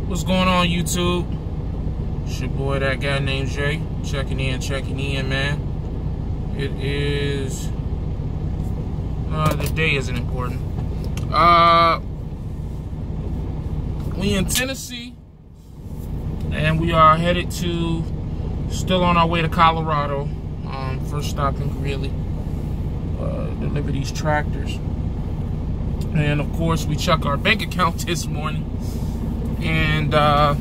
What's going on, YouTube? It's your boy, that guy named Jay, checking in, man. It is the day isn't important. We in Tennessee, and we are headed to, still on our way to Colorado. First stop in Greeley. Deliver these tractors. And of course, we check our bank account this morning, and our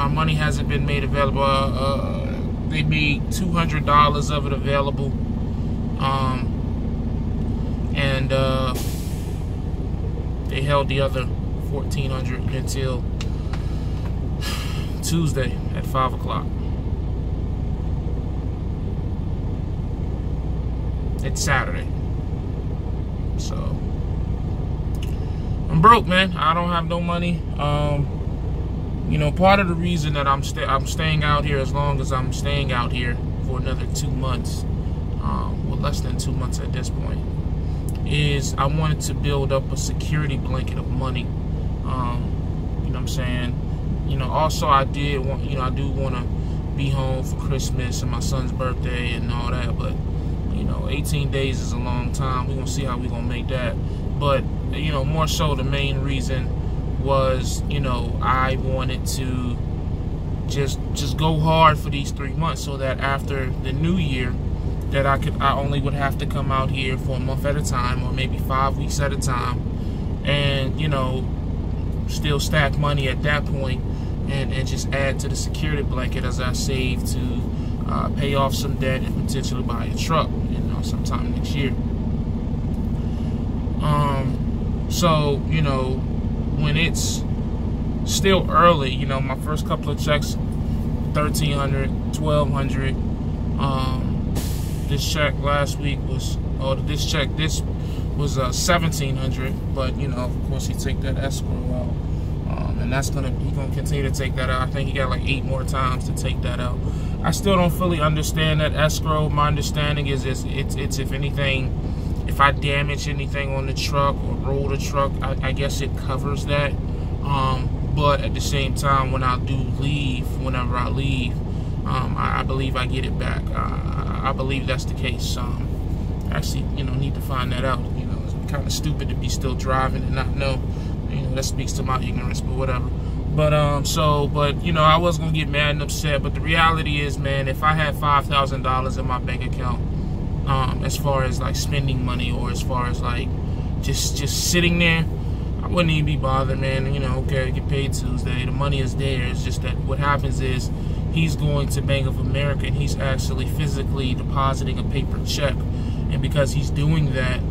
money hasn't been made available. They made $200 of it available, and they held the other $1,400 until Tuesday at 5 o'clock. It's Saturday, so I'm broke, man. I don't have no money. You know, part of the reason that I'm staying out here as long as I'm staying out here for another 2 months, well, less than 2 months at this point, is I wanted to build up a security blanket of money. You know what I'm saying? You know, also I do want to be home for Christmas and my son's birthday and all that, but you know, 18 days is a long time. We're gonna see how we're gonna make that. But you know, more so the main reason was, you know, I wanted to just go hard for these 3 months, so that after the new year, that I only would have to come out here for a month at a time, or maybe 5 weeks at a time, and you know, still stack money at that point, and just add to the security blanket as I save to pay off some debt and potentially buy a truck, you know, sometime next year. So, you know, when it's still early, you know, my first couple of checks, $1,300, $1,200. This check last week was, this was $1,700, but you know, of course, he take that escrow out, and he's gonna continue to take that out. I think he got like 8 more times to take that out. I still don't fully understand that escrow. My understanding is it's if anything, if I damage anything on the truck or roll the truck, I guess it covers that. But at the same time, when I do leave, whenever I leave, I believe I get it back. I believe that's the case. Actually, you know, need to find that out. You know, it's kind of stupid to be still driving and not know. You know, that speaks to my ignorance, but whatever. But but you know, I was gonna get mad and upset. But the reality is, man, if I had $5,000 in my bank account, as far as like spending money, or as far as like just sitting there, I wouldn't even be bothered, man. You know, okay, get paid Tuesday. The money is there. It's just that what happens is he's going to Bank of America and he's actually physically depositing a paper check, and because he's doing that,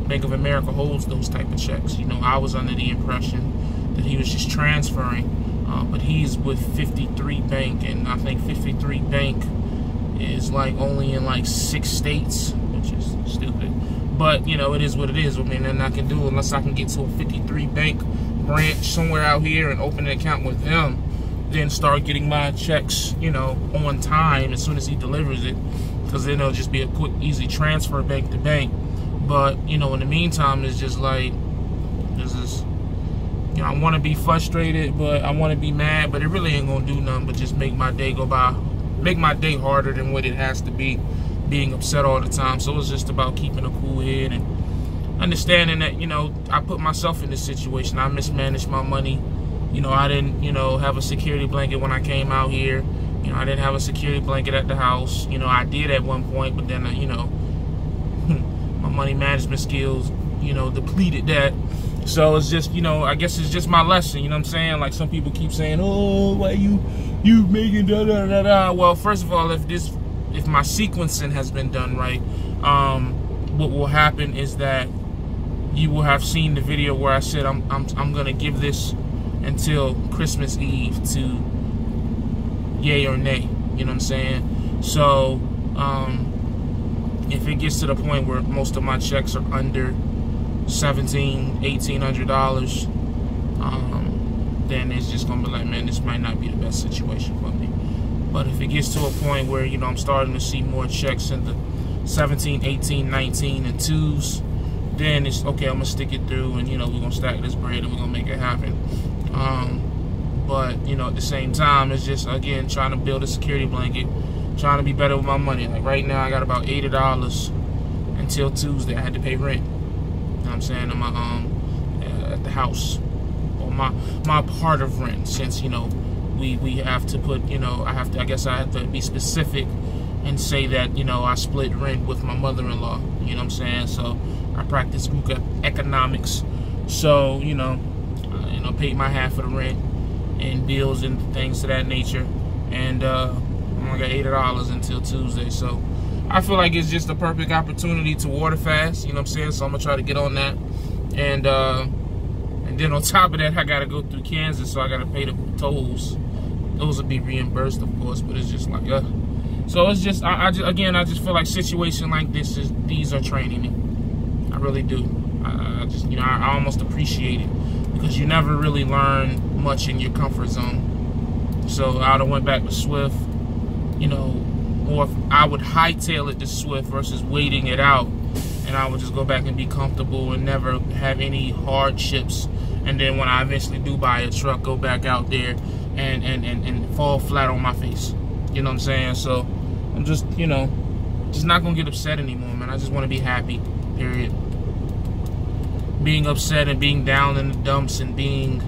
Bank of America holds those type of checks. You know, I was under the impression that he was just transferring, but he's with 53 Bank, and I think 53 Bank is like only in like 6 states, which is stupid. But you know, it is what it is. I mean, nothing I can do unless I can get to a 53 Bank branch somewhere out here and open an account with them, then start getting my checks, you know, on time as soon as he delivers it, because then it'll just be a quick, easy transfer bank to bank. But you know, in the meantime, it's just like, this is, you know, I want to be frustrated, but I want to be mad, but it really ain't gonna do nothing but just make my day go by, make my day harder than what it has to be, being upset all the time. So it's just about keeping a cool head and understanding that, you know, I put myself in this situation. I mismanaged my money. You know, I didn't, you know, have a security blanket when I came out here. You know, I didn't have a security blanket at the house. You know, I did at one point, but then, you know, my money management skills, you know, depleted that. So it's just, you know, I guess it's just my lesson, you know what I'm saying? Like, some people keep saying, oh, why you making da-da-da-da. Well, first of all, if my sequencing has been done right, what will happen is that you will have seen the video where I said I'm gonna give this until Christmas Eve to yay or nay, you know what I'm saying? So if it gets to the point where most of my checks are under $1,700, $1,800, then it's just gonna be like, man, this might not be the best situation for me. But if it gets to a point where, you know, I'm starting to see more checks in the 17, 18, 19, and 2s, then it's okay, I'm gonna stick it through, and you know, we're gonna stack this bread and we're gonna make it happen. But you know, at the same time, it's just, again, trying to build a security blanket, trying to be better with my money. Like right now, I got about $80 until Tuesday. I had to pay rent. You know what I'm saying? In my at the house, or my part of rent, since you know we have to put, you know, I guess I have to be specific and say that, you know, I split rent with my mother-in-law. You know what I'm saying? So I practice group economics. So you know, paid my half of the rent and bills and things to that nature, and I only got $80 until Tuesday. So I feel like it's just a perfect opportunity to water fast. You know what I'm saying? So I'm gonna try to get on that, and then on top of that, I gotta go through Kansas, so I gotta pay the tolls. Those will be reimbursed, of course, but it's just like, so it's just, I just feel like situation like these are training me. I really do. I just, you know, I almost appreciate it, because you never really learn much in your comfort zone. So I would have went back to Swift, you know, or if I would hightail it to Swift versus waiting it out, and I would just go back and be comfortable and never have any hardships. And then when I eventually do buy a truck, go back out there and fall flat on my face. You know what I'm saying? So I'm just, you know, just not gonna get upset anymore, man. I just want to be happy, period. Being upset and being down in the dumps and being,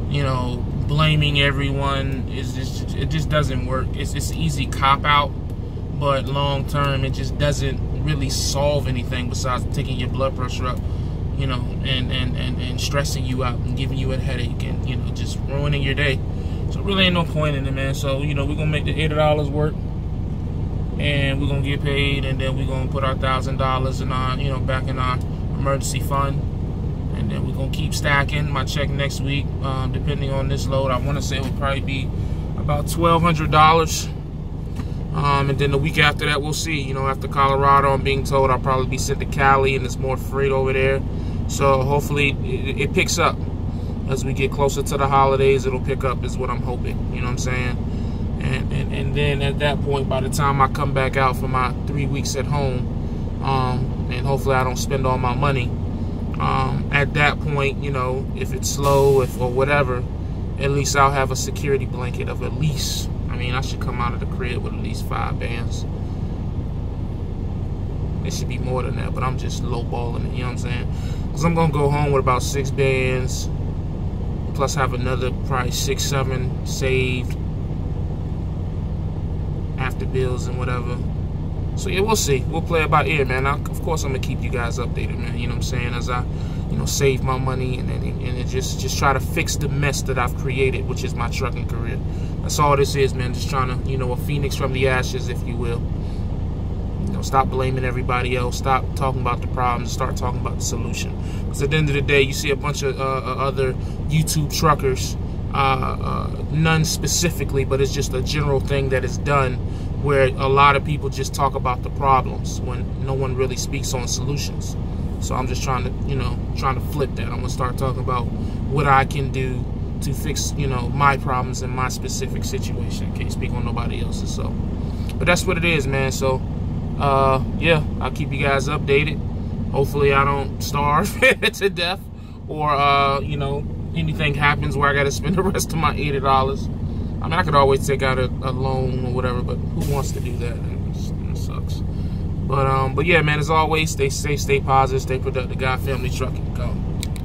you know, blaming everyone is just, it just doesn't work. It's an easy cop out, but long term it just doesn't really solve anything besides taking your blood pressure up, you know, and stressing you out and giving you a headache and, you know, just ruining your day. So really ain't no point in it, man. So, you know, we're gonna make the $80 work, and we're gonna get paid, and then we're gonna put our $1,000 in our, you know, back in our emergency fund, and then we're gonna keep stacking. My check next week, depending on this load, I want to say it will probably be about $1,200. And then the week after that, we'll see. You know, after Colorado, I'm being told I'll probably be sent to Cali, and it's more freight over there. So hopefully it picks up. As we get closer to the holidays, it'll pick up, is what I'm hoping. You know what I'm saying? And then at that point, by the time I come back out for my 3 weeks at home, and hopefully I don't spend all my money, at that point, you know, if it's slow, or whatever, at least I'll have a security blanket of at least, I mean, I should come out of the crib with at least 5 bands. It should be more than that, but I'm just lowballing it, you know what I'm saying? Because I'm going to go home with about 6 bands, plus have another probably 6, 7 saved after bills and whatever. So yeah, we'll see. We'll play it by ear, man. Of course, I'm going to keep you guys updated, man. You know what I'm saying? As I, you know, save my money and just try to fix the mess that I've created, which is my trucking career. That's all this is, man. Just trying to, you know, a phoenix from the ashes, if you will. You know, stop blaming everybody else. Stop talking about the problems. Start talking about the solution. Because at the end of the day, you see a bunch of other YouTube truckers, none specifically, but it's just a general thing that is done, where a lot of people just talk about the problems when no one really speaks on solutions. So I'm just trying to, you know, flip that. I'm gonna start talking about what I can do to fix, you know, my problems in my specific situation. Can't speak on nobody else's. So, but that's what it is, man. So yeah, I'll keep you guys updated. Hopefully I don't starve to death, or you know, anything happens where I gotta spend the rest of my $80. I mean, I could always take out a loan or whatever, but who wants to do that? It sucks. But yeah, man, as always, stay safe, stay positive, stay productive. God, family, trucking, go.